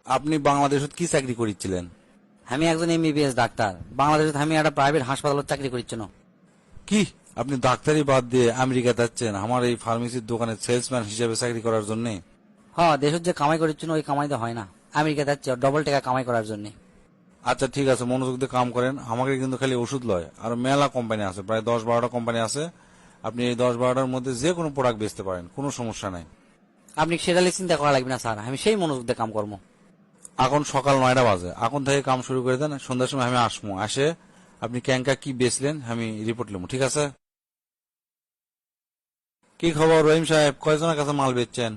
আপনি বাংলাদেশত কি চাকরি করিছিলেন? আমি একজন এমবিবিএস ডাক্তার। বাংলাদেশে আমি একটা প্রাইভেট হাসপাতালত চাকরি করছি না। কি আপনি ডাক্তারি বাদ দিয়ে আমেরিকা যাচ্ছেন আমার এই ফার্মেসির দোকানে সেলসম্যান হিসেবে চাকরি করার জন্য? হ্যাঁ, দেশের যে কামাই করছি না ওই কামাই তো হয় না। আমেরিকা যাচ্ছি ডবল টাকা কামাই করার জন্য। আচ্ছা ঠিক আছে, মনোযোগ দিয়ে কাম করেন। আমাকে কিন্তু খালি ওষুধ লয়, আর মেলা কোম্পানি আছে, প্রায় 10-12টা কোম্পানি আছে। আপনি এই 10-12টার মধ্যে যে কোনো প্রোডাক্ট বেচতে পারেন, কোনো সমস্যা নাই। আপনি সেটা নিয়ে চিন্তা করা লাগবে না স্যার, আমি সেই মনোযোগ দিয়ে কাম করবো। এখন সকাল 9টা বাজে, এখন থেকে কাম শুরু করে দেন। সন্ধ্যার সময় আমি আসবো, আসে আপনি ক্যাঙ্কা কি বেচলেন আমি রিপোর্ট নেবো, ঠিক আছে? কি খবর রহিম সাহেব, কয়জনের কাছে মাল বেচছেন?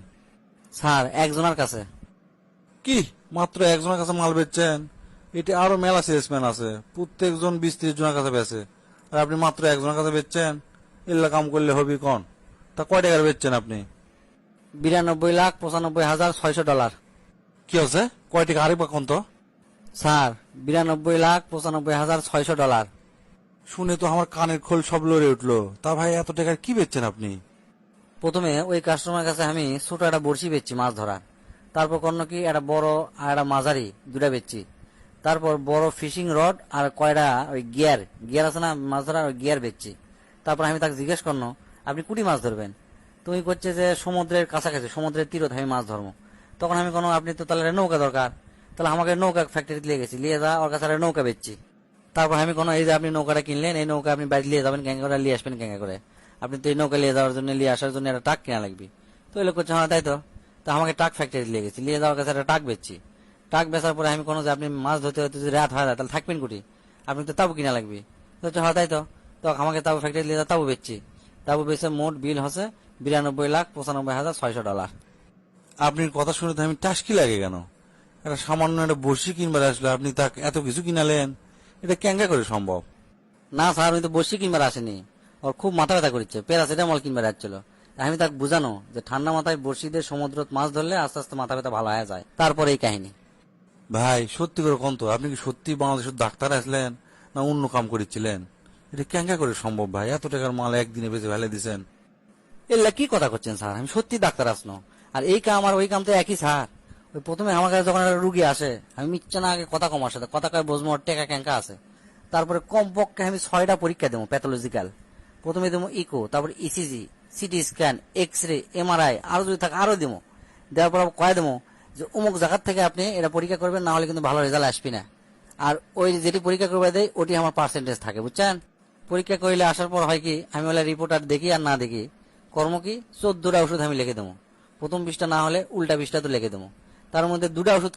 স্যার একজনের কাছে। কি মাত্র একজনের কাছে মাল বেচছেন? এটা আরো মেলা সেলসম্যান আছে, প্রত্যেকজন 20-30 জনের কাছে বেচে, আর আপনি মাত্র একজনের কাছে বেচছেন? এল্লা কাম করলে হবি কোন? তা কয় টাকার বেচছেন আপনি? 92,95,600 ডলার। কি হচ্ছে? কয় টাকা আরেকবার কোন তো? Sir 92,95,600 dollar. শুনে তো আমার কানের খোল সব লড়ে উঠলো। তা ভাই এত টাকার কি বেচছেন আপনি? প্রথমে ওই কাস্টমার কাছে আমি ছোট একটা বড়শি বেচছি মাছ ধরার। তারপর কন্য কি একটা বড় আর একটা মাঝারি দুটা বেচছি। তারপর বড় ফিশিং রড আর কয়টা ওই গিয়ার গিয়ার আছে না মাছ ধরার, ওই গিয়ার বেচছি। তারপর আমি তাকে জিজ্ঞেস করলো আপনি কুটি মাছ ধরবেন? তুমি করছে যে সমুদ্রের কাছাকাছি, সমুদ্রের তীরত আমি মাছ ধরবো। তখন আমি কোনো আপনি তো তাহলে একটা নৌকা দরকার, তাহলে আমাকে নৌকা ফ্যাক্টরিতে নিয়ে গেছি, নিয়ে যা ওর কাছে একটা নৌকা বেচছি। তারপর আমি কোনো এই যে আপনি নৌকাটা কিনলেন, এই নৌকা আপনি বাড়ি নিয়ে যাবেন ক্যাঙ্গা করে, নিয়ে আসবেন ক্যাঙ্গা করে। আপনি তো এই নৌকা নিয়ে যাওয়ার জন্য, নিয়ে আসার জন্য একটা ট্রাক কেনা লাগবে। তো এই লোক করছে হ্যাঁ তাই তো। তা আমাকে ট্রাক ফ্যাক্টরি নিয়ে গেছি, নিয়ে যাওয়ার কাছে একটা ট্রাক বেচছি। ট্রাক বেচার পরে আমি কোনো যে আপনি মাছ ধরতে হতে যদি রাত হয় তাহলে থাকবেন কুটি, আপনি তো তাবু কিনা লাগবে। তো হ্যাঁ তাই তো। তো আমাকে তাবু ফ্যাক্টরি নিয়ে তাবু বেচছি। তাবু বেচে মোট বিল হচ্ছে 92,95,600 ডলার। আপনার কথা শুনে তো আমি টাসকি লাগে কেন? একটা সামান্য একটা বড়শি কিনবার আসলে আপনি তাকে এত কিছু কিনালেন, এটা ক্যাঙ্গা করে সম্ভব? না স্যার, আমি তো বসি কিনবার আসেনি। ওর খুব মাথা ব্যথা করছে, প্যারাসিটামল কিনবার আসছিল। আমি তাকে বুঝানো যে ঠান্ডা মাথায় বড়শিদের সমুদ্র মাছ ধরলে আস্তে আস্তে মাথা ব্যথা ভালো হয়ে যায়। তারপরে এই কাহিনী। ভাই সত্যি করে কোন তো, আপনি কি সত্যি বাংলাদেশের ডাক্তার আসলেন না অন্য কাম করেছিলেন? এটা ক্যাঙ্গা করে সম্ভব ভাই? এত টাকার মাল একদিনে বেঁচে ফেলে দিছেন। এগুলা কি কথা করছেন স্যার? আমি সত্যি ডাক্তার আসনো, আর এই কাম আর ওই কাম তো একই স্যার। ওই প্রথমে আমার কাছে যখন একটা রুগী আসে, আমি মিথ্যা না আগে কথা কম আসে, কথা কয় বুঝবো ওর টেকা ক্যাঙ্কা আছে। তারপরে কমপক্ষে আমি 6টা পরীক্ষা দেবো প্যাথোলজিক্যাল। প্রথমে দেবো ইকো, তারপর ECG, CT scan, X ray, MRI, আরো যদি থাকে আরো দেবো। দেওয়ার পর কয়ে দেবো যে অমুক জায়গার থেকে আপনি এটা পরীক্ষা করবেন, না হলে কিন্তু ভালো রেজাল্ট আসবি না। আর ওই যেটি পরীক্ষা করবে দেয় ওটি আমার পার্সেন্টেজ থাকে, বুঝছেন? পরীক্ষা করলে আসার পর হয় কি, আমি বলে রিপোর্ট আর দেখি আর না দেখি কর্ম কি 14টা ওষুধ আমি লিখে দেবো। প্রথম 20টা না হলে উল্টা 20টা তো লিখে দেবো। তার মধ্যে 2টা ওষুধ